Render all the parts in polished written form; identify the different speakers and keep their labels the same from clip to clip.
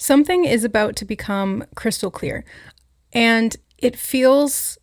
Speaker 1: Something is about to become crystal clear, and it feels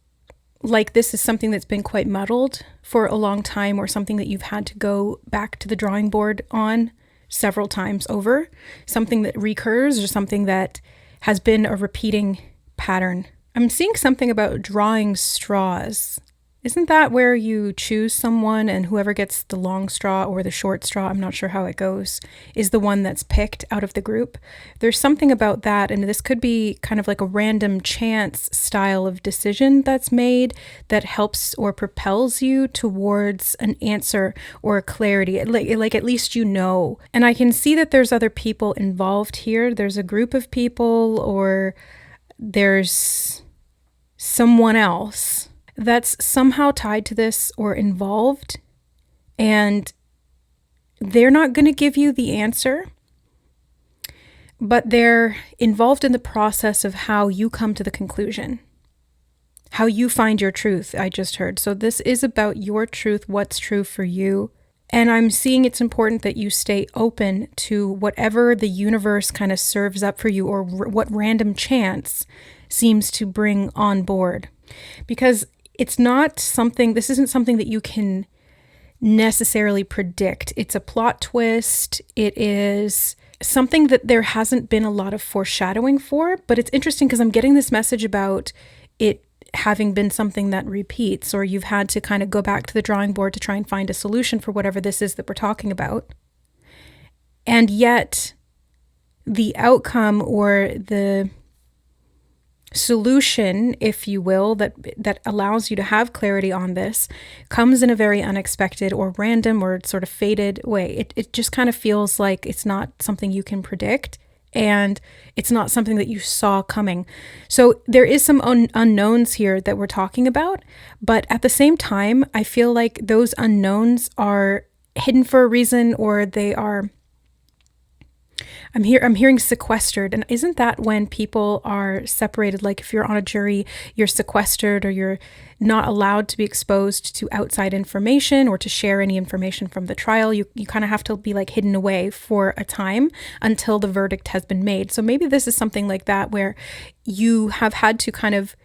Speaker 1: like this is something that's been quite muddled for a long time, or something that you've had to go back to the drawing board on several times over, something that recurs or something that has been a repeating pattern. I'm seeing something about drawing straws. Isn't that where you choose someone and whoever gets the long straw or the short straw, I'm not sure how it goes, is the one that's picked out of the group? There's something about that, and this could be kind of like a random chance style of decision that's made that helps or propels you towards an answer or a clarity. Like at least you know. And I can see that there's other people involved here. There's a group of people, or there's someone else that's somehow tied to this or involved, and they're not going to give you the answer, but they're involved in the process of how you come to the conclusion, how you find your truth, I just heard. So this is about your truth, what's true for you. And I'm seeing it's important that you stay open to whatever the universe kind of serves up for you, or what random chance seems to bring on board. Because this isn't something that you can necessarily predict. It's a plot twist. It is something that there hasn't been a lot of foreshadowing for, but it's interesting because I'm getting this message about it having been something that repeats, or you've had to kind of go back to the drawing board to try and find a solution for whatever this is that we're talking about. And yet the outcome, or the solution, if you will, that allows you to have clarity on this, comes in a very unexpected or random or sort of fated way. It just kind of feels like it's not something you can predict, and it's not something that you saw coming. So there is some unknowns here that we're talking about, but at the same time, I feel like those unknowns are hidden for a reason, or they are, I'm hearing sequestered. And isn't that when people are separated? Like if you're on a jury, you're sequestered, or you're not allowed to be exposed to outside information or to share any information from the trial. You kind of have to be like hidden away for a time until the verdict has been made. So maybe this is something like that, where you have had to kind of,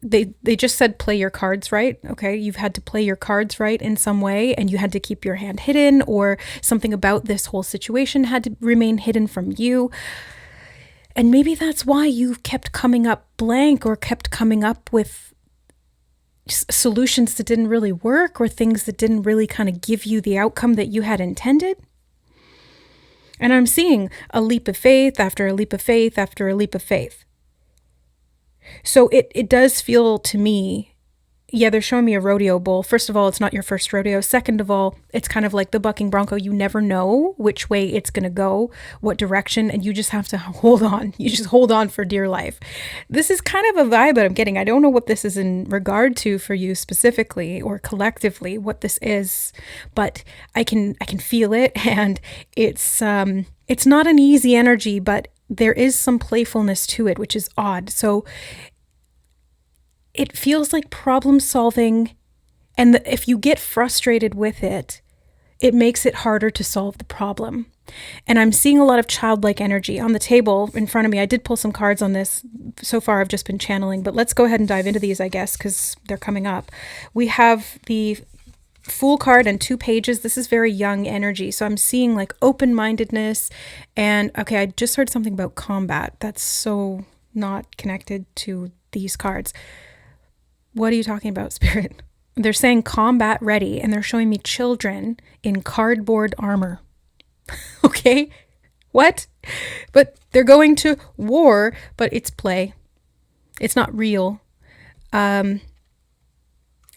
Speaker 1: they just said play your cards right. Okay, you've had to play your cards right in some way, and you had to keep your hand hidden, or something about this whole situation had to remain hidden from you. And maybe that's why you kept coming up blank, or kept coming up with solutions that didn't really work, or things that didn't really kind of give you the outcome that you had intended. And I'm seeing a leap of faith after a leap of faith after a leap of faith. So it does feel to me, yeah, they're showing me a rodeo bull. First of all, it's not your first rodeo. Second of all, it's kind of like the bucking bronco. You never know which way it's going to go, what direction, and you just have to hold on. You just hold on for dear life. This is kind of a vibe that I'm getting. I don't know what this is in regard to for you specifically or collectively, what this is, but I can feel it, and it's not an easy energy, but there is some playfulness to it, which is odd. So it feels like problem solving, and if you get frustrated with it, it makes it harder to solve the problem. And I'm seeing a lot of childlike energy on the table in front of me. I did pull some cards on this. So far, I've just been channeling, but let's go ahead and dive into these, I guess, because they're coming up. We have the Fool card and 2 pages. This is very young energy. So I'm seeing like open-mindedness, and okay, I just heard something about combat. That's so not connected to these cards. What are you talking about, Spirit? They're saying combat ready, and they're showing me children in cardboard armor. Okay, what? But they're going to war, but it's play. It's not real.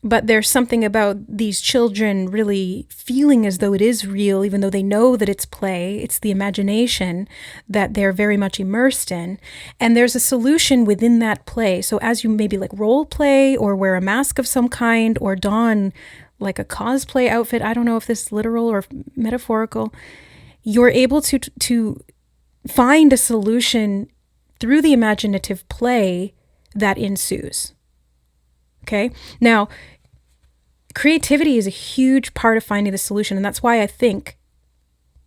Speaker 1: But there's something about these children really feeling as though it is real, even though they know that it's play. It's the imagination that they're very much immersed in. And there's a solution within that play. So as you maybe like role play, or wear a mask of some kind, or don like a cosplay outfit, I don't know if this is literal or metaphorical, you're able to find a solution through the imaginative play that ensues. Okay. Now, creativity is a huge part of finding the solution. And that's why I think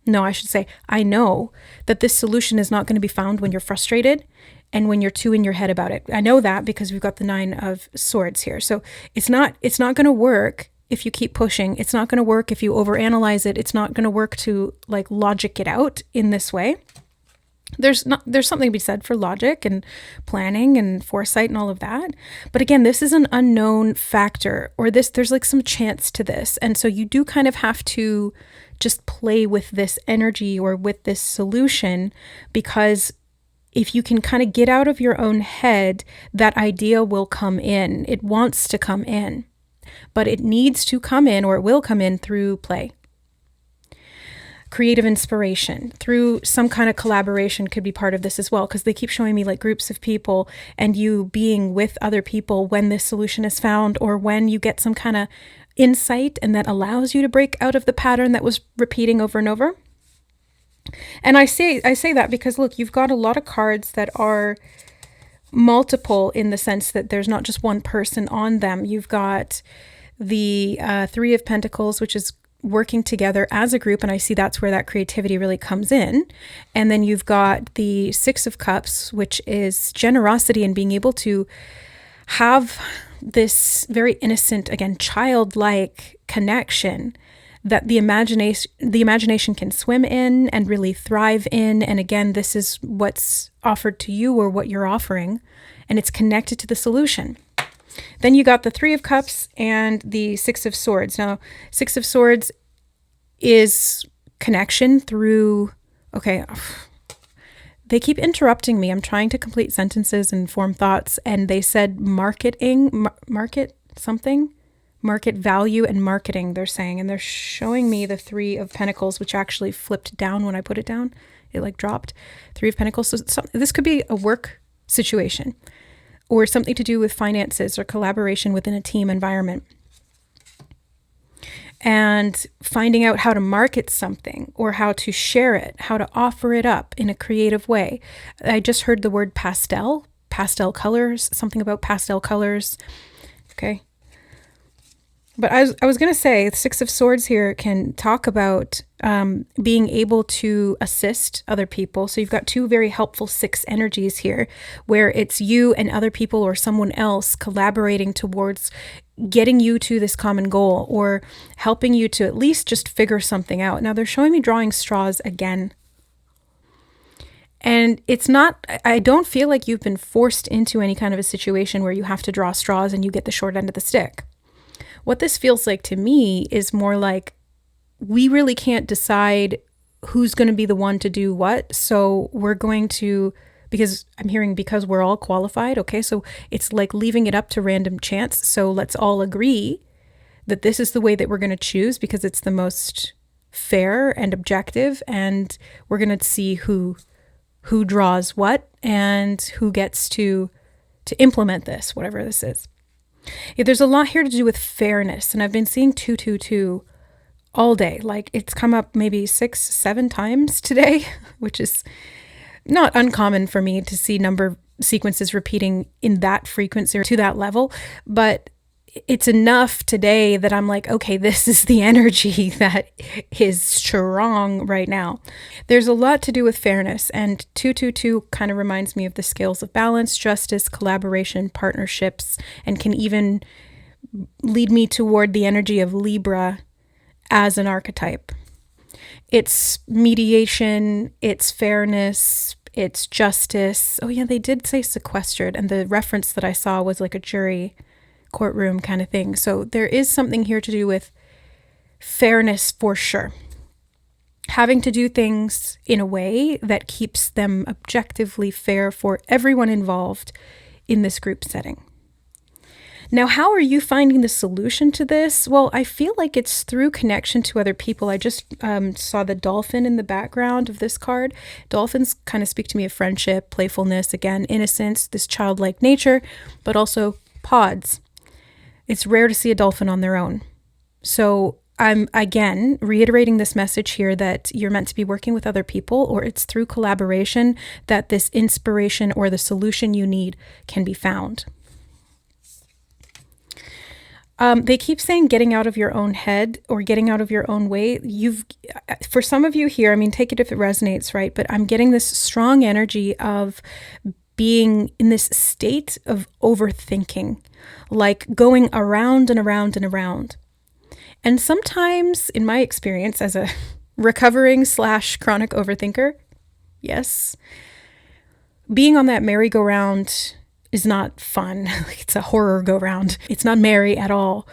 Speaker 1: No, I should say, I know that this solution is not going to be found when you're frustrated and when you're too in your head about it. I know that because we've got the 9 of Swords here. So it's not going to work if you keep pushing. It's not going to work if you overanalyze it. It's not going to work to like logic it out in this way. There's something to be said for logic and planning and foresight and all of that. But again, this is an unknown factor, or there's like some chance to this. And so you do kind of have to just play with this energy or with this solution, because if you can kind of get out of your own head, that idea will come in. It wants to come in, but it needs to come in, or it will come in through play. Creative inspiration through some kind of collaboration could be part of this as well, because they keep showing me like groups of people and you being with other people when this solution is found, or when you get some kind of insight and that allows you to break out of the pattern that was repeating over and over. And I say that because look, you've got a lot of cards that are multiple in the sense that there's not just one person on them. You've got the 3 of Pentacles, which is working together as a group, and I see that's where that creativity really comes in. And then you've got the 6 of Cups, which is generosity and being able to have this very innocent, again, childlike connection that the imagination can swim in and really thrive in. And again, this is what's offered to you or what you're offering, and it's connected to the solution. Then you got the 3 of Cups and the 6 of Swords. Now, 6 of Swords is connection through, okay, they keep interrupting me. I'm trying to complete sentences and form thoughts, and they said market value and marketing, they're saying, and they're showing me the 3 of Pentacles, which actually flipped down when I put it down. It like dropped. 3 of Pentacles. So this could be a work situation or something to do with finances or collaboration within a team environment. And finding out how to market something or how to share it, how to offer it up in a creative way. I just heard the word pastel colors, something about pastel colors. Okay. But I was going to say, the 6 of Swords here can talk about being able to assist other people. So you've got 2 very helpful 6 energies here, where it's you and other people or someone else collaborating towards getting you to this common goal, or helping you to at least just figure something out. Now they're showing me drawing straws again. And it's not, I don't feel like you've been forced into any kind of a situation where you have to draw straws and you get the short end of the stick. What this feels like to me is more like we really can't decide who's going to be the one to do what. So we're going to, because I'm hearing because we're all qualified. Okay, so it's like leaving it up to random chance. So let's all agree that this is the way that we're going to choose because it's the most fair and objective. And we're going to see who draws what and who gets to implement this, whatever this is. Yeah, there's a lot here to do with fairness, and I've been seeing 222 all day. Like it's come up maybe 6-7 times today, which is not uncommon for me to see number sequences repeating in that frequency or to that level, but it's enough today that I'm like, okay, this is the energy that is strong right now. There's a lot to do with fairness, and 222 kind of reminds me of the scales of balance, justice, collaboration, partnerships, and can even lead me toward the energy of Libra as an archetype. It's mediation, it's fairness, it's justice. Oh yeah, they did say sequestered, and the reference that I saw was like a jury courtroom kind of thing. So there is something here to do with fairness for sure. Having to do things in a way that keeps them objectively fair for everyone involved in this group setting. Now, how are you finding the solution to this? Well, I feel like it's through connection to other people. I just saw the dolphin in the background of this card. Dolphins kind of speak to me of friendship, playfulness, again, innocence, this childlike nature, but also pods. It's rare to see a dolphin on their own. So I'm, again, reiterating this message here that you're meant to be working with other people, or it's through collaboration that this inspiration or the solution you need can be found. They keep saying getting out of your own head or getting out of your own way. For some of you here, I mean, take it if it resonates, right? But I'm getting this strong energy of being in this state of overthinking, like going around and around and around. And sometimes, in my experience as a recovering / chronic overthinker, yes, being on that merry-go-round is not fun. It's a horror go-round. It's not merry at all.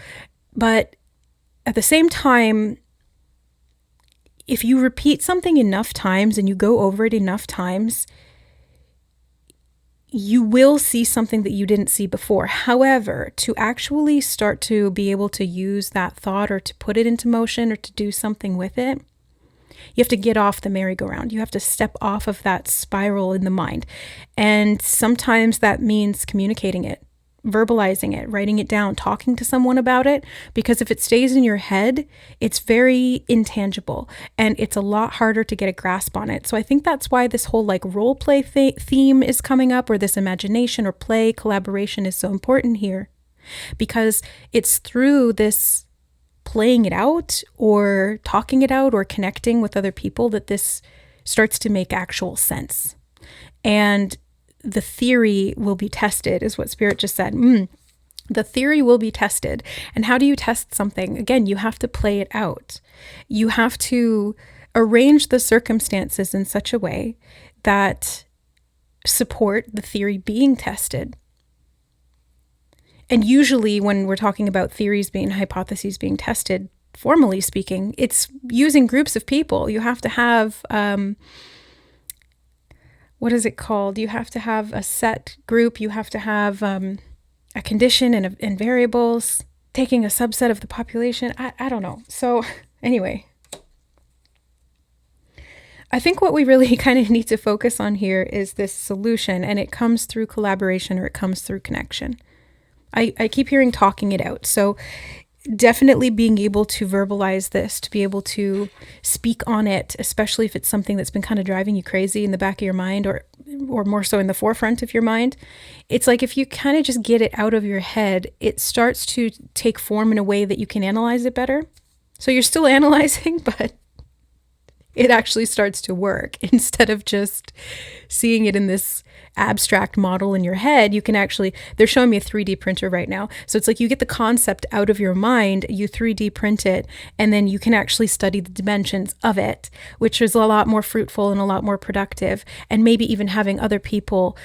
Speaker 1: But at the same time, if you repeat something enough times and you go over it enough times, you will see something that you didn't see before. However, to actually start to be able to use that thought or to put it into motion or to do something with it, you have to get off the merry-go-round. You have to step off of that spiral in the mind. And sometimes that means communicating it, verbalizing it, writing it down, talking to someone about it. Because if it stays in your head, it's very intangible and it's a lot harder to get a grasp on it. So I think that's why this whole like role play theme is coming up, or this imagination or play collaboration is so important here. Because it's through this playing it out or talking it out or connecting with other people that this starts to make actual sense. And the theory will be tested, is what Spirit just said. The theory will be tested. And how do you test something? Again, you have to play it out. You have to arrange the circumstances in such a way that support the theory being tested. And usually when we're talking about theories being, hypotheses being tested, formally speaking, it's using groups of people. You have to have, what is it called? You have to have a set group. You have to have a condition and variables, taking a subset of the population. I don't know. So anyway, I think what we really kind of need to focus on here is this solution, and it comes through collaboration or it comes through connection. I keep hearing talking it out. So definitely being able to verbalize this, to be able to speak on it, especially if it's something that's been kind of driving you crazy in the back of your mind or more so in the forefront of your mind. It's like if you kind of just get it out of your head, it starts to take form in a way that you can analyze it better. So you're still analyzing, but it actually starts to work. Instead of just seeing it in this abstract model in your head, you can actually, they're showing me a 3D printer right now. So it's like you get the concept out of your mind, you 3D print it, and then you can actually study the dimensions of it, which is a lot more fruitful and a lot more productive. And maybe even having other people,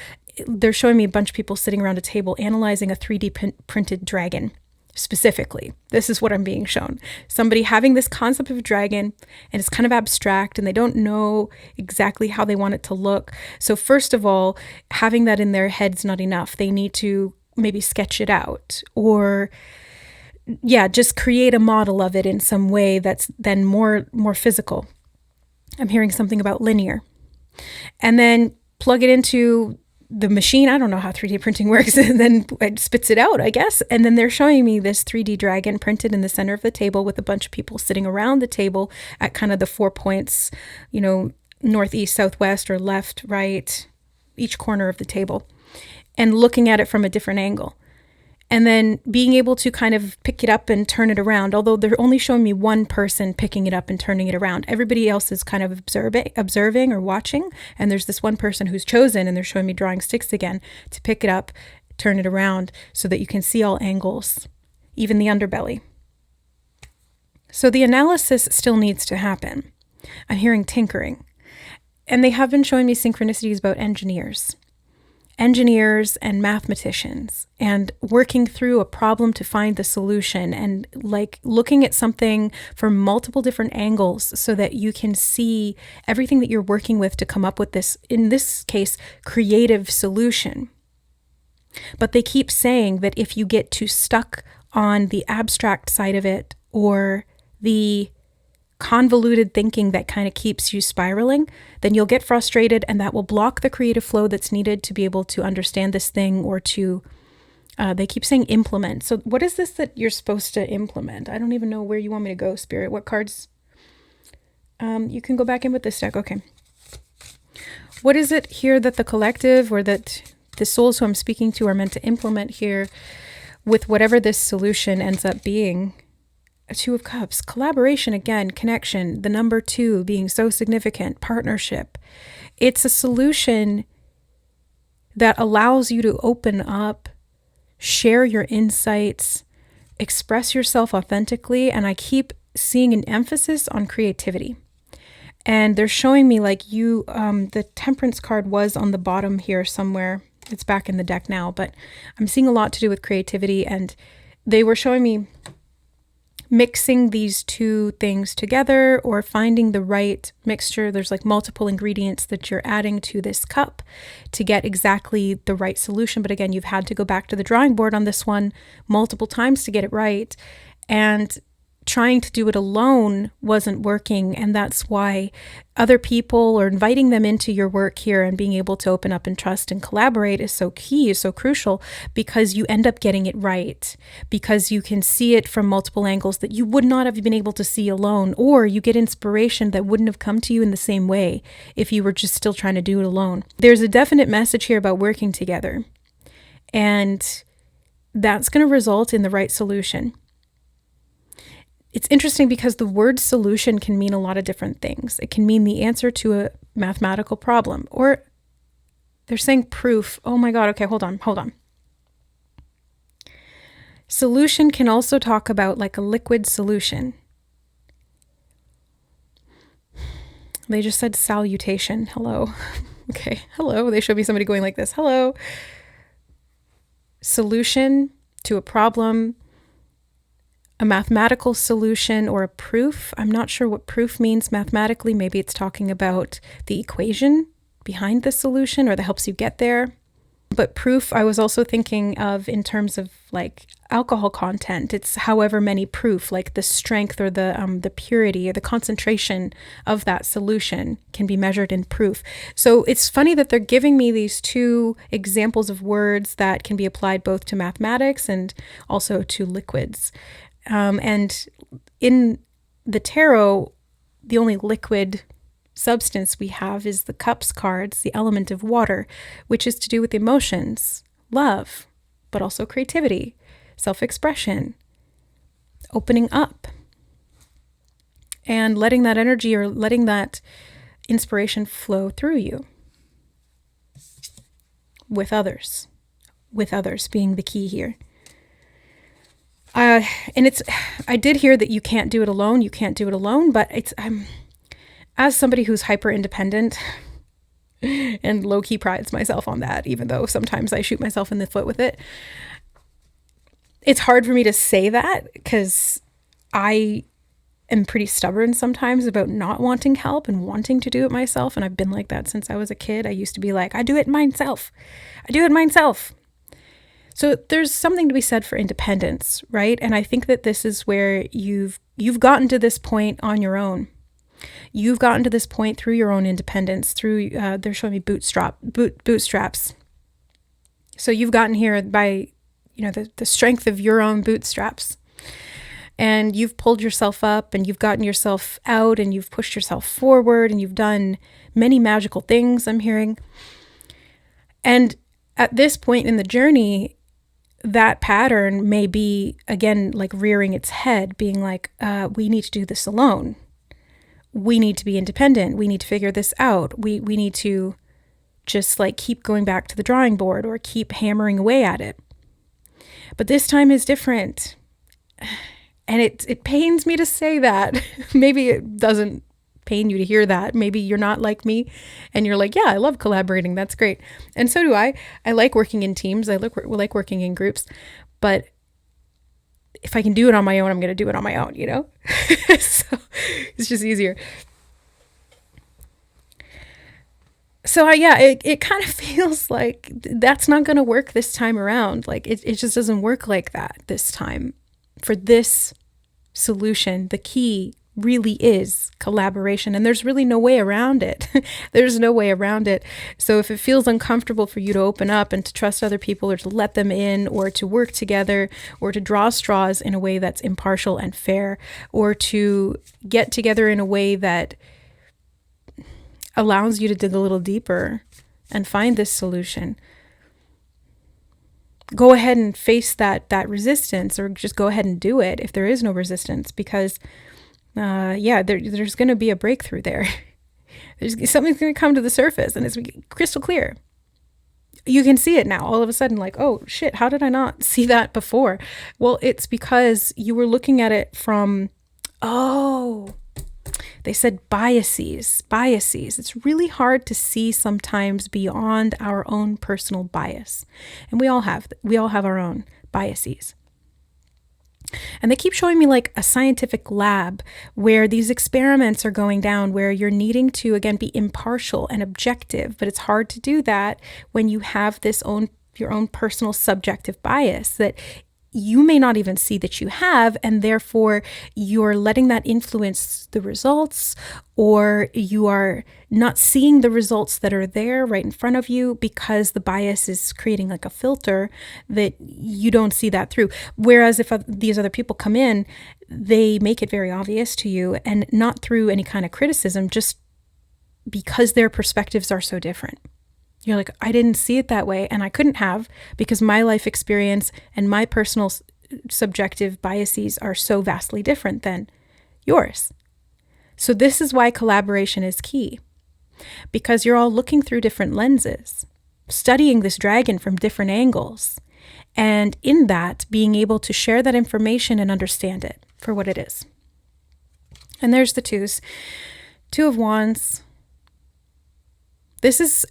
Speaker 1: they're showing me a bunch of people sitting around a table analyzing a 3D printed dragon. Specifically, this is what I'm being shown. Somebody having this concept of a dragon, and it's kind of abstract and they don't know exactly how they want it to look. So first of all, having that in their head's not enough. They need to maybe sketch it out or just create a model of it in some way that's then more physical. I'm hearing something about linear. And then plug it into the machine. I don't know how 3D printing works, and then it spits it out, I guess. And then they're showing me this 3D dragon printed in the center of the table with a bunch of people sitting around the table at kind of the 4 points, north, east, southwest, or left, right, each corner of the table, and looking at it from a different angle. And then being able to kind of pick it up and turn it around, although they're only showing me one person picking it up and turning it around. Everybody else is kind of observing or watching. And there's this one person who's chosen, and they're showing me drawing sticks again to pick it up, turn it around so that you can see all angles, even the underbelly. So the analysis still needs to happen. I'm hearing tinkering. And they have been showing me synchronicities about engineers and mathematicians, and working through a problem to find the solution, and like looking at something from multiple different angles so that you can see everything that you're working with to come up with this, in this case, creative solution. But they keep saying that if you get too stuck on the abstract side of it or the convoluted thinking that kind of keeps you spiraling, then you'll get frustrated, and that will block the creative flow that's needed to be able to understand this thing or to, they keep saying implement. So what is this that you're supposed to implement? I don't even know where you want me to go, Spirit. What cards? You can go back in with this deck. Okay. What is it here that the collective or that the souls who I'm speaking to are meant to implement here? with whatever this solution ends up being. A Two of Cups, collaboration again, connection, the number 2 being so significant, partnership. It's a solution that allows you to open up, share your insights, express yourself authentically. And I keep seeing an emphasis on creativity. And they're showing me like the Temperance card was on the bottom here somewhere. It's back in the deck now, but I'm seeing a lot to do with creativity. And they were showing me mixing these two things together or finding the right mixture. There's like multiple ingredients that you're adding to this cup to get exactly the right solution. But again, you've had to go back to the drawing board on this one multiple times to get it right. And trying to do it alone wasn't working. And that's why other people or inviting them into your work here and being able to open up and trust and collaborate is so key, is so crucial, because you end up getting it right, because you can see it from multiple angles that you would not have been able to see alone, or you get inspiration that wouldn't have come to you in the same way if you were just still trying to do it alone. There's a definite message here about working together, and that's going to result in the right solution. It's interesting because the word solution can mean a lot of different things. It can mean the answer to a mathematical problem, or they're saying proof. Oh my God. Okay, hold on. Solution can also talk about like a liquid solution. They just said salutation. Hello. Okay. Hello. They showed me somebody going like this. Hello. Solution to a problem. A mathematical solution or a proof. I'm not sure what proof means mathematically. Maybe it's talking about the equation behind the solution or that helps you get there. But proof, I was also thinking of in terms of like alcohol content. It's however many proof, like the strength or the purity or the concentration of that solution can be measured in proof. So it's funny that they're giving me these two examples of words that can be applied both to mathematics and also to liquids. And in the tarot, the only liquid substance we have is the Cups cards, the element of water, which is to do with emotions, love, but also creativity, self-expression, opening up, and letting that energy or letting that inspiration flow through you with others being the key here. I did hear that you can't do it alone, but as somebody who's hyper independent and low key prides myself on that, even though sometimes I shoot myself in the foot with it, it's hard for me to say that because I am pretty stubborn sometimes about not wanting help and wanting to do it myself. And I've been like that since I was a kid. I used to be like, I do it myself. So there's something to be said for independence, right? And I think that this is where you've gotten to this point on your own. You've gotten to this point through your own independence, through, they're showing me bootstraps. So you've gotten here by, the strength of your own bootstraps. And you've pulled yourself up and you've gotten yourself out and you've pushed yourself forward and you've done many magical things, I'm hearing. And at this point in the journey, that pattern may be, again, like rearing its head, being like, we need to do this alone. We need to be independent. We need to figure this out. We need to just like keep going back to the drawing board or keep hammering away at it. But this time is different. And it pains me to say that. Maybe it doesn't pain you to hear that. Maybe you're not like me and you're like, yeah, I love collaborating. That's great. And so do I. I like working in teams. I like working in groups. But if I can do it on my own, I'm going to do it on my own, So it's just easier. So it kind of feels like that's not going to work this time around. Like it just doesn't work like that this time. For this solution, the key really is collaboration, and there's really no way around it. There's no way around it. So if it feels uncomfortable for you to open up and to trust other people or to let them in or to work together or to draw straws in a way that's impartial and fair or to get together in a way that allows you to dig a little deeper and find this solution, go ahead and face that resistance, or just go ahead and do it if there is no resistance, because there's going to be a breakthrough there. Something's going to come to the surface, and it's crystal clear. You can see it now all of a sudden, like, oh shit, how did I not see that before? Well, it's because you were looking at it from, they said biases. It's really hard to see sometimes beyond our own personal bias. And we all have our own biases. And they keep showing me like a scientific lab where these experiments are going down, where you're needing to, again, be impartial and objective. But it's hard to do that when you have your own personal subjective bias that you may not even see that you have, and therefore you're letting that influence the results, or you are not seeing the results that are there right in front of you because the bias is creating like a filter that you don't see that through. Whereas if these other people come in, they make it very obvious to you, and not through any kind of criticism, just because their perspectives are so different. You're like, I didn't see it that way, and I couldn't have, because my life experience and my personal subjective biases are so vastly different than yours. So this is why collaboration is key, because you're all looking through different lenses, studying this dragon from different angles, and in that, being able to share that information and understand it for what it is. And there's the twos. Two of Wands. This is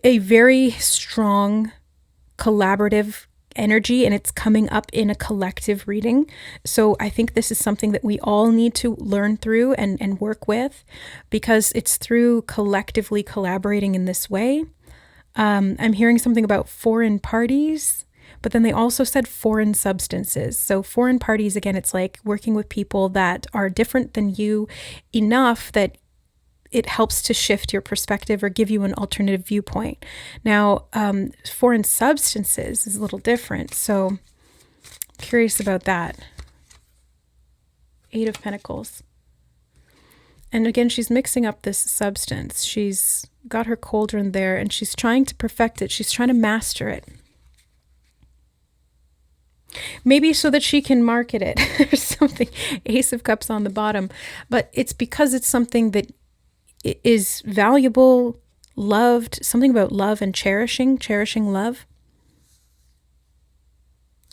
Speaker 1: a very strong collaborative energy, and it's coming up in a collective reading. So I think this is something that we all need to learn through and work with, because it's through collectively collaborating in this way. I'm hearing something about foreign parties, but then they also said foreign substances. So foreign parties, again, it's like working with people that are different than you enough that it helps to shift your perspective or give you an alternative viewpoint. Now, foreign substances is a little different, so I'm curious about that. 8 of Pentacles. And again, she's mixing up this substance. She's got her cauldron there, and she's trying to perfect it. She's trying to master it. Maybe so that she can market it or something. Ace of Cups on the bottom. But it's because it's something that is valuable, loved, something about love and cherishing love.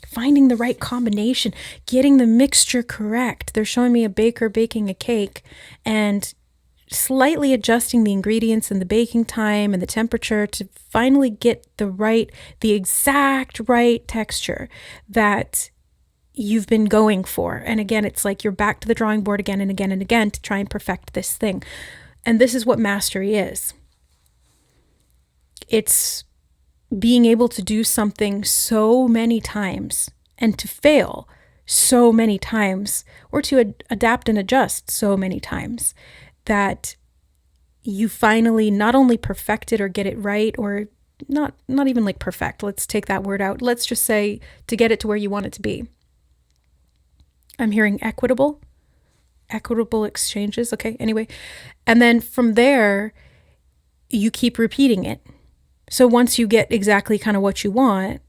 Speaker 1: Finding the right combination, getting the mixture correct. They're showing me a baker baking a cake and slightly adjusting the ingredients and the baking time and the temperature to finally get the exact right texture that you've been going for. And again, it's like you're back to the drawing board again and again and again to try and perfect this thing. And this is what mastery is. It's being able to do something so many times and to fail so many times, or to adapt and adjust so many times, that you finally not only perfect it or get it right, or not even like perfect. Let's take that word out. Let's just say to get it to where you want it to be. I'm hearing equitable exchanges. Okay, anyway. And then from there, you keep repeating it. So once you get exactly kind of what you want,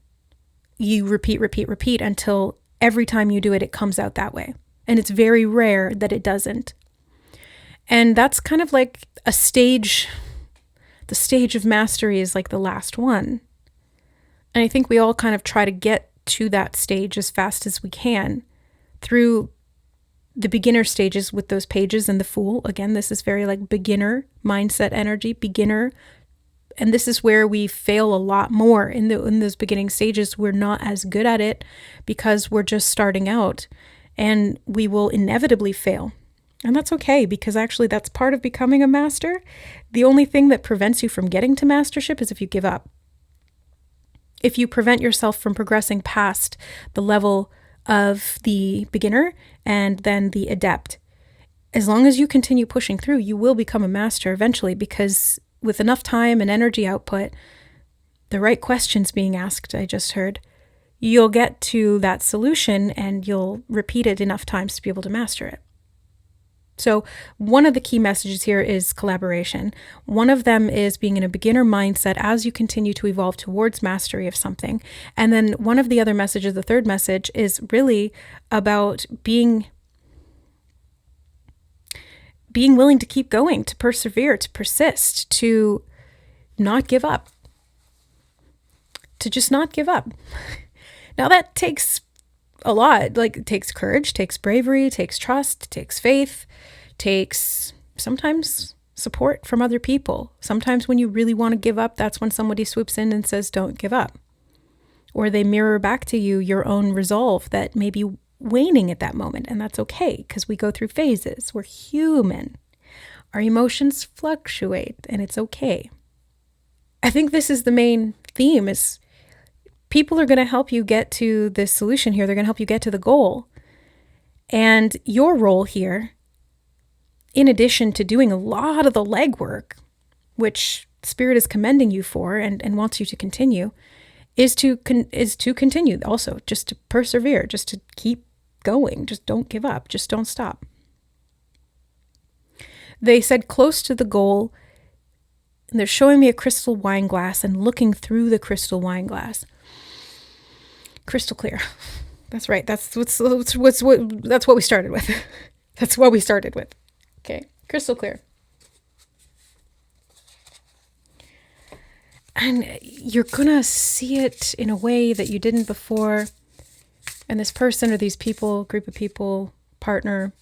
Speaker 1: you repeat until every time you do it, it comes out that way. And it's very rare that it doesn't. And that's kind of like a stage. The stage of mastery is like the last one. And I think we all kind of try to get to that stage as fast as we can through the beginner stages with those pages and the Fool. Again, this is very like beginner mindset energy, beginner. And this is where we fail a lot more in those beginning stages. We're not as good at it because we're just starting out, and we will inevitably fail. And that's okay, because actually that's part of becoming a master. The only thing that prevents you from getting to mastership is if you give up. If you prevent yourself from progressing past the level of the beginner and then the adept. As long as you continue pushing through, you will become a master eventually, because with enough time and energy output, the right questions being asked, I just heard, you'll get to that solution and you'll repeat it enough times to be able to master it. So one of the key messages here is collaboration. One of them is being in a beginner mindset as you continue to evolve towards mastery of something. And then one of the other messages, the third message, is really about being willing to keep going, to persevere, to persist, to not give up, to just not give up. Now that takes a lot. Like, it takes courage, takes bravery, takes trust, takes faith, takes sometimes support from other people. Sometimes when you really want to give up, that's when somebody swoops in and says, don't give up. Or they mirror back to you your own resolve that may be waning at that moment. And that's okay, because we go through phases. We're human. Our emotions fluctuate, and it's okay. I think this is the main theme, is people are going to help you get to this solution here. They're going to help you get to the goal. And your role here, in addition to doing a lot of the legwork, which Spirit is commending you for and wants you to continue, is to continue also, just to persevere, just to keep going. Just don't give up. Just don't stop. They said close to the goal, and they're showing me a crystal wine glass and looking through the crystal wine glass. Crystal clear. That's right. That's what we started with. That's what we started with. Okay. Crystal clear. And you're going to see it in a way that you didn't before. And this person or these people, group of people, partner,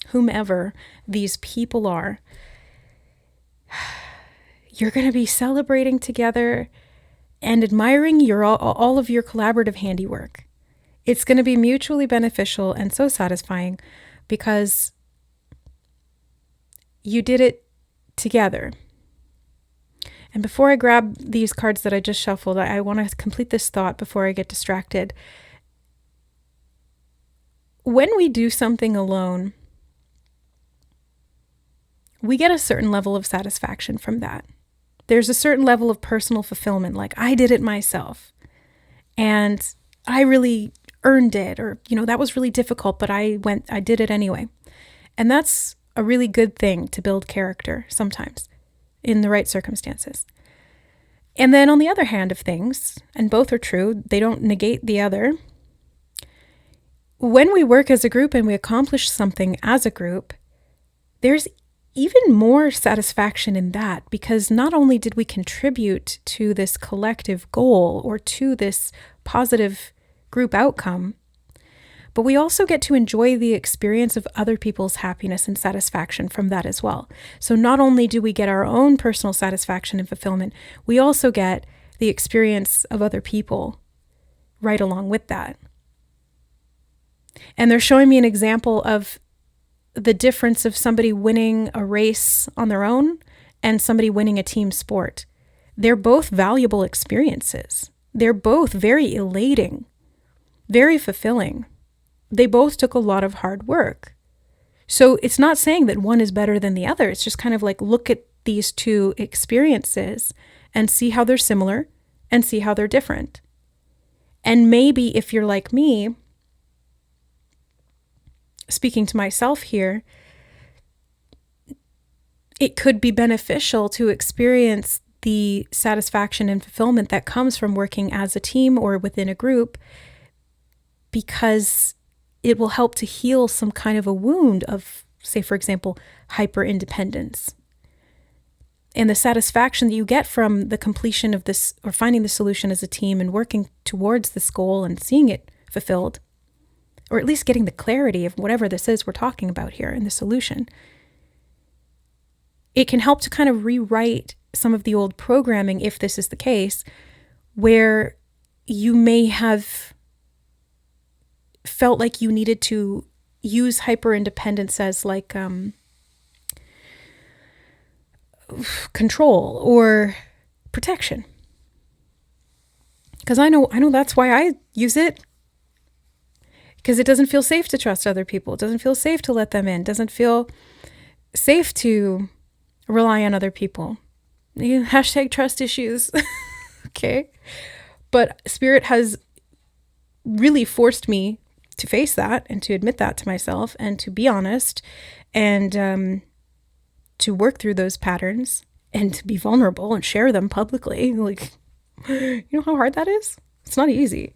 Speaker 1: whomever these people are, you're going to be celebrating together and admiring all of your collaborative handiwork. It's going to be mutually beneficial and so satisfying because you did it together. And before I grab these cards that I just shuffled, I want to complete this thought before I get distracted. When we do something alone, we get a certain level of satisfaction from that. There's a certain level of personal fulfillment, like I did it myself and I really earned it, or, that was really difficult, but I did it anyway. And that's a really good thing to build character sometimes in the right circumstances. And then on the other hand of things, and both are true, they don't negate the other. When we work as a group and we accomplish something as a group, there's even more satisfaction in that, because not only did we contribute to this collective goal or to this positive group outcome, but we also get to enjoy the experience of other people's happiness and satisfaction from that as well. So not only do we get our own personal satisfaction and fulfillment, we also get the experience of other people right along with that. And they're showing me an example of the difference of somebody winning a race on their own and somebody winning a team sport. They're both valuable experiences. They're both very elating, very fulfilling. They both took a lot of hard work. So it's not saying that one is better than the other. It's just kind of like, look at these two experiences and see how they're similar and see how they're different. And maybe if you're like me, speaking to myself here, it could be beneficial to experience the satisfaction and fulfillment that comes from working as a team or within a group, because it will help to heal some kind of a wound of, say, for example, hyper-independence. And the satisfaction that you get from the completion of this, or finding the solution as a team and working towards this goal and seeing it fulfilled, or at least getting the clarity of whatever this is we're talking about here in the solution, it can help to kind of rewrite some of the old programming, if this is the case, where you may have felt like you needed to use hyper-independence as like control or protection. Because I know that's why I use it. Because it doesn't feel safe to trust other people. It doesn't feel safe to let them in. It doesn't feel safe to rely on other people. Hashtag trust issues. Okay. But Spirit has really forced me to face that and to admit that to myself and to be honest and to work through those patterns and to be vulnerable and share them publicly. Like, you know how hard that is? It's not easy.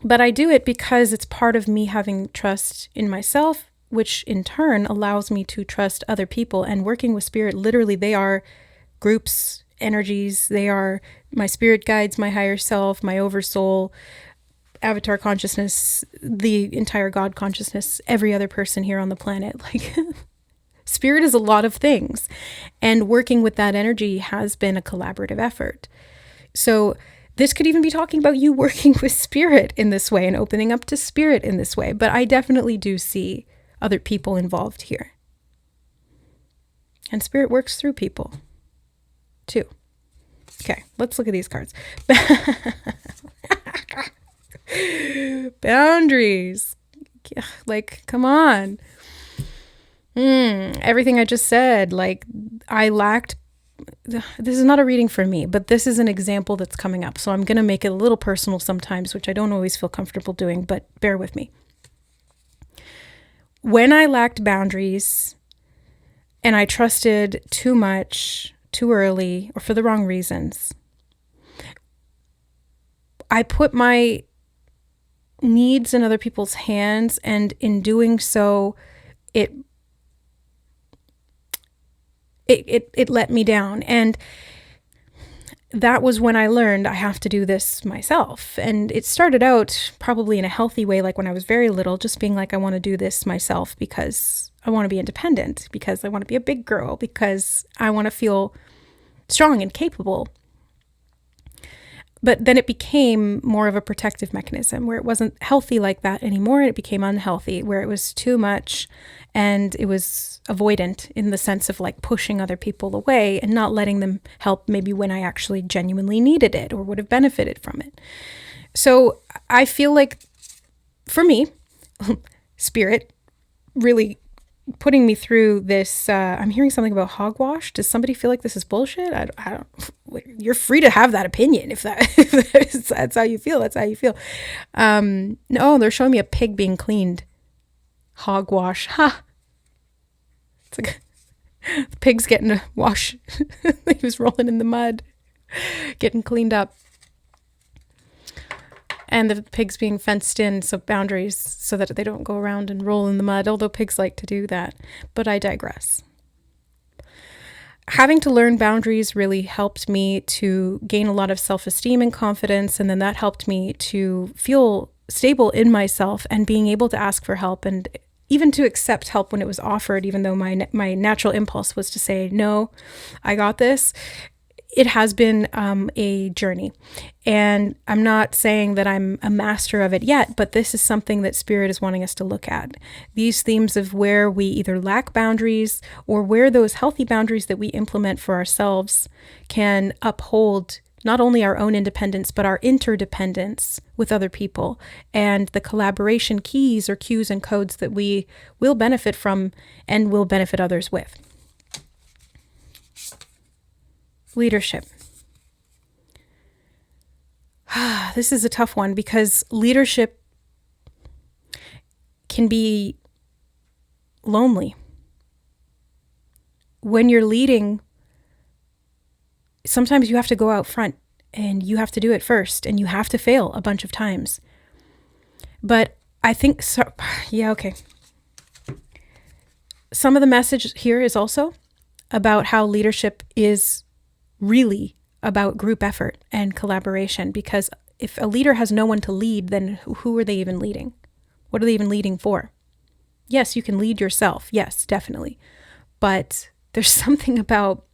Speaker 1: But I do it because it's part of me having trust in myself, which in turn allows me to trust other people. And working with spirit, literally, they are groups, energies. They are my spirit guides, my higher self, my oversoul, avatar consciousness, the entire God consciousness, every other person here on the planet. Like, spirit is a lot of things. And working with that energy has been a collaborative effort. So this could even be talking about you working with spirit in this way and opening up to spirit in this way. But I definitely do see other people involved here. And spirit works through people too. Okay, let's look at these cards. Boundaries. Like, come on. Everything I just said, like, I lacked. This is not a reading for me, but this is an example that's coming up. So I'm going to make it a little personal sometimes, which I don't always feel comfortable doing, but bear with me. When I lacked boundaries and I trusted too much, too early, or for the wrong reasons, I put my needs in other people's hands, and in doing so, it let me down. And that was when I learned I have to do this myself. And it started out probably in a healthy way, like when I was very little, just being like, I want to do this myself because I want to be independent, because I want to be a big girl, because I want to feel strong and capable. But then it became more of a protective mechanism where it wasn't healthy like that anymore. It became unhealthy, where it was too much and it was avoidant in the sense of like pushing other people away and not letting them help maybe when I actually genuinely needed it or would have benefited from it. So I feel like for me, spirit really putting me through this. I'm hearing something about hogwash. Does somebody feel like this is bullshit? I don't. You're free to have that opinion if that's how you feel. That's how you feel. No, they're showing me a pig being cleaned. Hogwash. Ha. It's like the pig's getting a wash. He was rolling in the mud, getting cleaned up. And the pigs being fenced in, so boundaries, so that they don't go around and roll in the mud, although pigs like to do that. But I digress. Having to learn boundaries really helped me to gain a lot of self-esteem and confidence, and then that helped me to feel stable in myself and being able to ask for help and even to accept help when it was offered, even though my natural impulse was to say, no, I got this. It has been a journey, and I'm not saying that I'm a master of it yet, but this is something that Spirit is wanting us to look at. These themes of where we either lack boundaries or where those healthy boundaries that we implement for ourselves can uphold not only our own independence, but our interdependence with other people and the collaboration keys or cues and codes that we will benefit from and will benefit others with. Leadership. This is a tough one because leadership can be lonely. When you're leading, sometimes you have to go out front and you have to do it first and you have to fail a bunch of times. But I think, okay. Some of the message here is also about how leadership is really about group effort and collaboration, because if a leader has no one to lead, then who are they even leading? What are they even leading for? Yes, you can lead yourself. Yes, definitely. But there's something about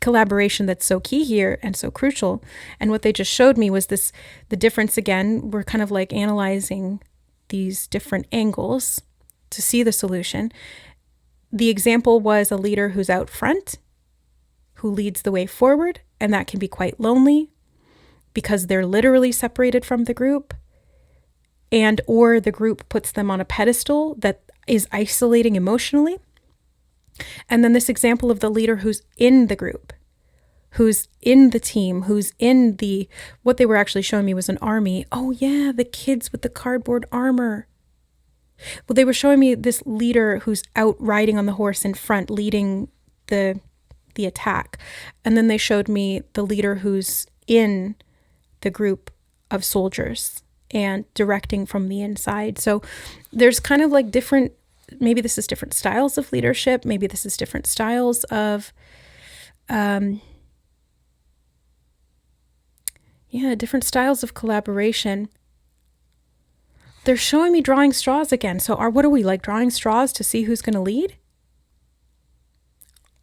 Speaker 1: collaboration that's so key here and so crucial. And what they just showed me was the difference again. We're kind of like analyzing these different angles to see the solution. The example was a leader who's out front, who leads the way forward, and that can be quite lonely because they're literally separated from the group, and or the group puts them on a pedestal that is isolating emotionally. And then this example of the leader who's in the group, who's in the team, who's in the, what they were actually showing me was an army. Oh yeah, the kids with the cardboard armor. Well, they were showing me this leader who's out riding on the horse in front, leading the attack. And then they showed me the leader who's in the group of soldiers and directing from the inside. So there's kind of like different, maybe this is different styles of leadership. Maybe this is different styles of, different styles of collaboration. They're showing me drawing straws again. So what are we, like drawing straws to see who's going to lead?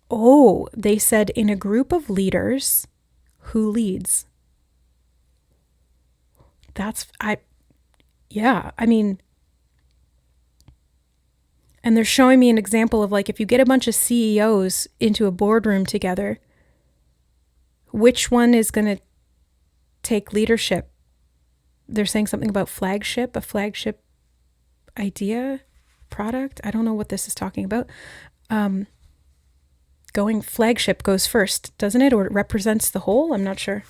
Speaker 1: Oh, they said in a group of leaders, who leads? I mean, and they're showing me an example of like, if you get a bunch of CEOs into a boardroom together, which one is going to take leadership? They're saying something about a flagship idea, product. I don't know what this is talking about. Flagship goes first, doesn't it? Or it represents the whole? I'm not sure.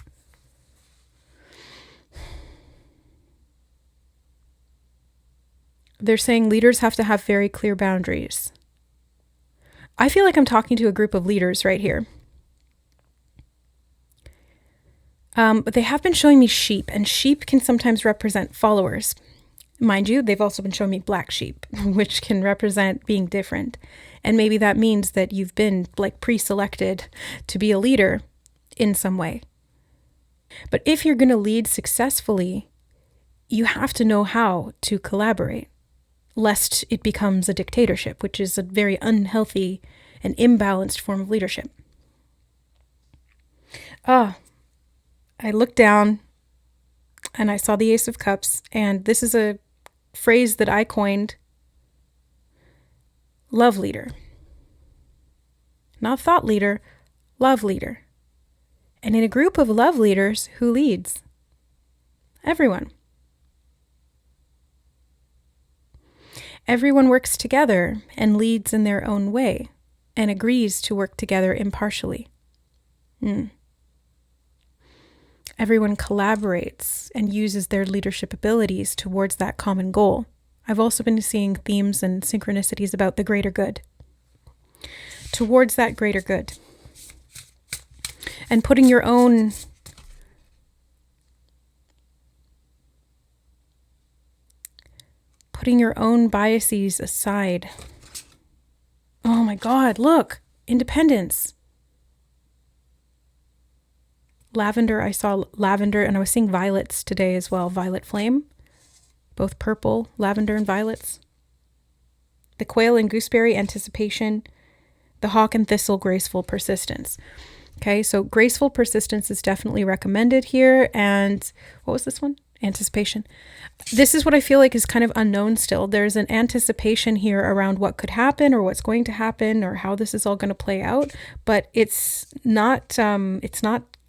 Speaker 1: They're saying leaders have to have very clear boundaries. I feel like I'm talking to a group of leaders right here. But they have been showing me sheep, and sheep can sometimes represent followers. Mind you, they've also been showing me black sheep, which can represent being different. And maybe that means that you've been like pre-selected to be a leader in some way. But if you're going to lead successfully, you have to know how to collaborate, lest it becomes a dictatorship, which is a very unhealthy and imbalanced form of leadership. I looked down and I saw the Ace of Cups, and this is a phrase that I coined: love leader. Not thought leader, love leader. And in a group of love leaders, who leads? Everyone. Everyone works together and leads in their own way and agrees to work together impartially. Everyone collaborates and uses their leadership abilities towards that common goal. I've also been seeing themes and synchronicities about the greater good. Towards that greater good. And putting your own biases aside. Oh my God, look, independence. Lavender, I saw lavender, and I was seeing violets today as well. Violet flame, both purple, lavender, and violets. The quail and gooseberry, anticipation. The hawk and thistle, graceful persistence. Okay, so graceful persistence is definitely recommended here. And what was this one? Anticipation. This is what I feel like is kind of unknown still. There's an anticipation here around what could happen or what's going to happen or how this is all going to play out, but it's not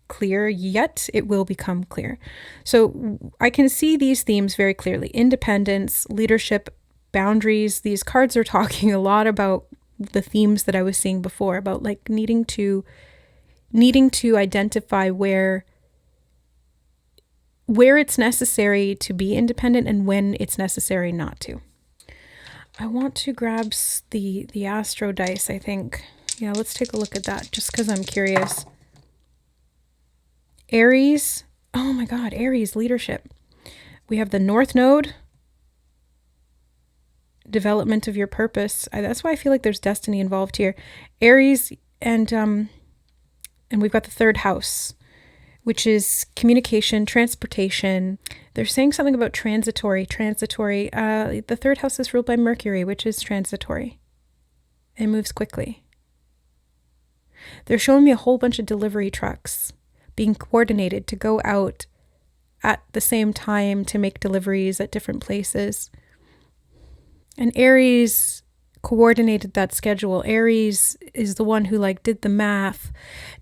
Speaker 1: clear yet. It will become clear. So I can see these themes very clearly: independence, leadership, boundaries. These cards are talking a lot about the themes that I was seeing before, about like needing to identify where it's necessary to be independent and when it's necessary not to. I want to grab the Astro dice, I think. Yeah, let's take a look at that just because I'm curious. Aries. Oh my God, Aries, leadership. We have the North Node. Development of your purpose. That's why I feel like there's destiny involved here. Aries, and we've got the third house, which is communication, transportation. They're saying something about transitory. The third house is ruled by Mercury, which is transitory. It moves quickly. They're showing me a whole bunch of delivery trucks being coordinated to go out at the same time to make deliveries at different places. And Aries coordinated that schedule. Aries is the one who like did the math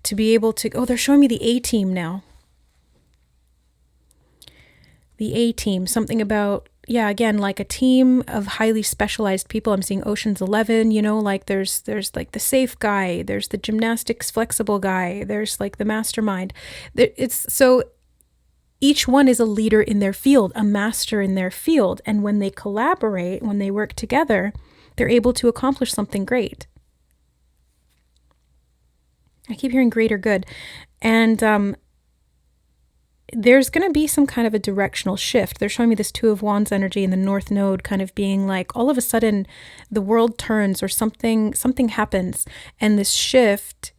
Speaker 1: to be able to, they're showing me the A-team now. The A-team, something about yeah, again, like a team of highly specialized people. I'm seeing Ocean's 11, you know, like there's like the safe guy, there's the gymnastics flexible guy, there's like the mastermind. It's so each one is a leader in their field, a master in their field. And when they collaborate, when they work together, they're able to accomplish something great. I keep hearing greater good. And there's going to be some kind of a directional shift. They're showing me this Two of Wands energy in the North Node kind of being like all of a sudden the world turns or something happens. And this shift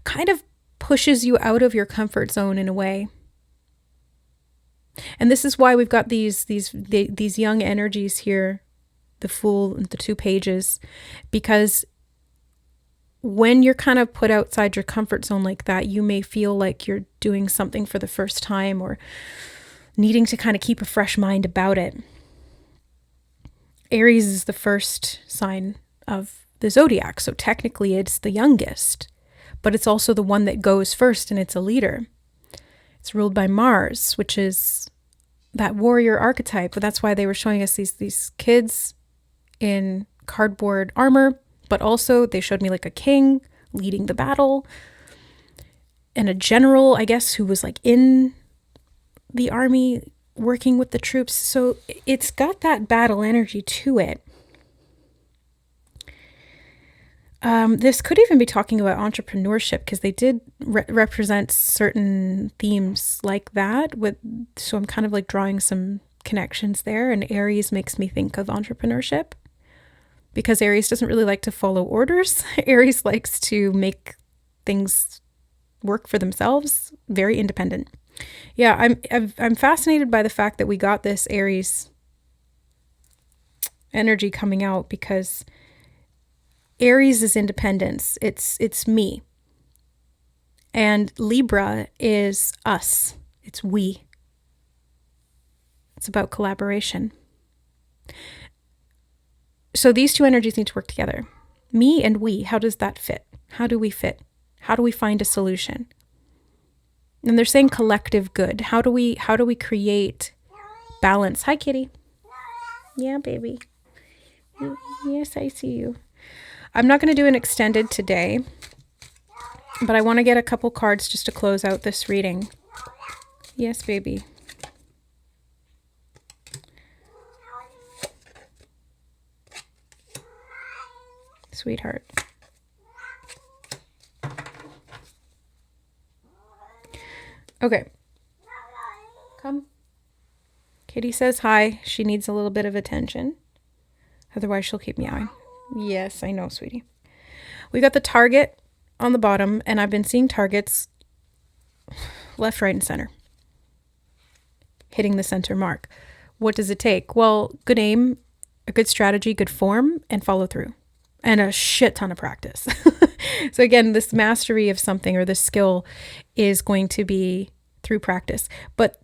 Speaker 1: kind of pushes you out of your comfort zone in a way. And this is why we've got these young energies here, the Fool and the 2 pages, because when you're kind of put outside your comfort zone like that, you may feel like you're doing something for the first time or needing to kind of keep a fresh mind about it. Aries is the first sign of the zodiac, so technically it's the youngest, but it's also the one that goes first and it's a leader. It's ruled by Mars, which is that warrior archetype. But that's why they were showing us these kids in cardboard armor, but also they showed me like a king leading the battle and a general, I guess, who was like in the army working with the troops. So it's got that battle energy to it. This could even be talking about entrepreneurship because they did represent certain themes like that. So I'm kind of like drawing some connections there. And Aries makes me think of entrepreneurship because Aries doesn't really like to follow orders. Aries likes to make things work for themselves, very independent. Yeah, I'm fascinated by the fact that we got this Aries energy coming out because Aries is independence. It's me. And Libra is us. It's we. It's about collaboration. So these two energies need to work together. Me and we, how does that fit? How do we fit? How do we find a solution? And they're saying collective good. How do we create balance? Hi, kitty. Yeah, baby. Yes, I see you. I'm not going to do an extended today, but I want to get a couple cards just to close out this reading. Yes, baby. Sweetheart. Okay. Come. Kitty says hi. She needs a little bit of attention. Otherwise, she'll keep meowing. Yes, I know, sweetie. We got the target on the bottom, and I've been seeing targets left, right, and center. Hitting the center mark. What does it take? Well, good aim, a good strategy, good form, and follow through. And a shit ton of practice. So again, this mastery of something or this skill is going to be through practice. But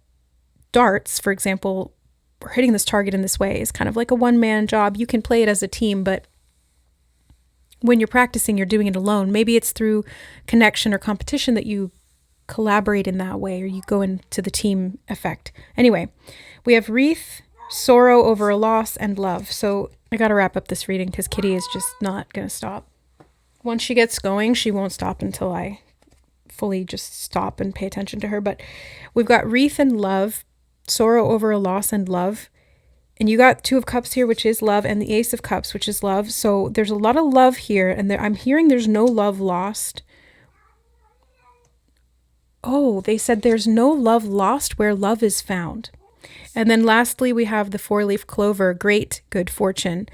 Speaker 1: darts, for example, or hitting this target in this way is kind of like a one-man job. You can play it as a team, but when you're practicing, you're doing it alone. Maybe it's through connection or competition that you collaborate in that way, or you go into the team effect. Anyway, we have wreath, sorrow over a loss, and love. So I got to wrap up this reading because Kitty is just not going to stop. Once she gets going, she won't stop until I fully just stop and pay attention to her. But we've got wreath and love, sorrow over a loss and love. And you got 2 of Cups here, which is love, and the Ace of Cups, which is love. So there's a lot of love here, and I'm hearing there's no love lost. Oh, they said there's no love lost where love is found. And then lastly, we have the 4-leaf clover, great good fortune.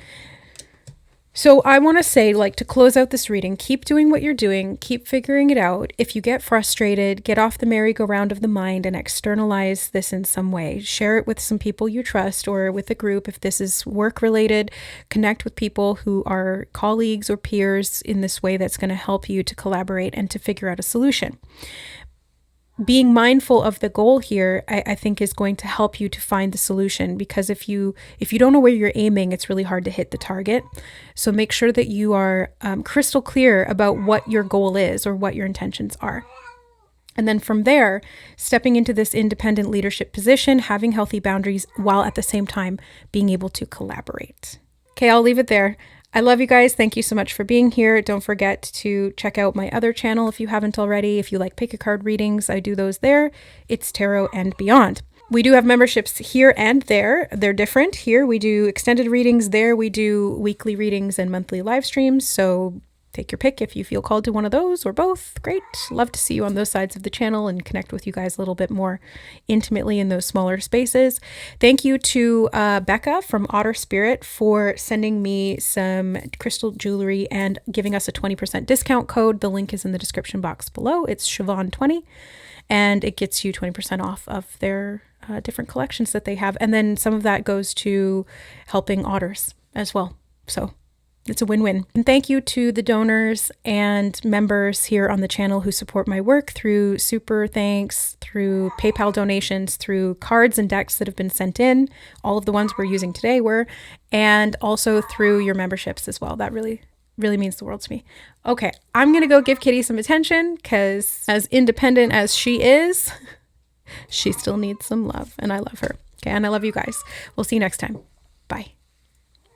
Speaker 1: So I want to say, like, to close out this reading, keep doing what you're doing, keep figuring it out. If you get frustrated, get off the merry-go-round of the mind and externalize this in some way. Share it with some people you trust or with a group. If this is work-related, connect with people who are colleagues or peers in this way that's going to help you to collaborate and to figure out a solution. Being mindful of the goal here, I think, is going to help you to find the solution, because if you don't know where you're aiming, it's really hard to hit the target. So make sure that you are crystal clear about what your goal is or what your intentions are. And then from there, stepping into this independent leadership position, having healthy boundaries while at the same time being able to collaborate. Okay, I'll leave it there. I love you guys. Thank you so much for being here. Don't forget to check out my other channel if you haven't already. If you like pick a card readings, I do those there. It's Tarot and Beyond. We do have memberships here and there. They're different. Here we do extended readings. There we do weekly readings and monthly live streams. So take your pick if you feel called to one of those or both. Great. Love to see you on those sides of the channel and connect with you guys a little bit more intimately in those smaller spaces. Thank you to Becca from Otter Spirit for sending me some crystal jewelry and giving us a 20% discount code. The link is in the description box below. It's Siobhan20, and it gets you 20% off of their different collections that they have. And then some of that goes to helping otters as well. So it's a win-win. And thank you to the donors and members here on the channel who support my work through super thanks, through PayPal donations, through cards and decks that have been sent in. All of the ones we're using today were, and also through your memberships as well. That really means the world to me. Okay, I'm going to go give Kitty some attention because as independent as she is, she still needs some love, and I love her. Okay, and I love you guys. We'll see you next time. Bye.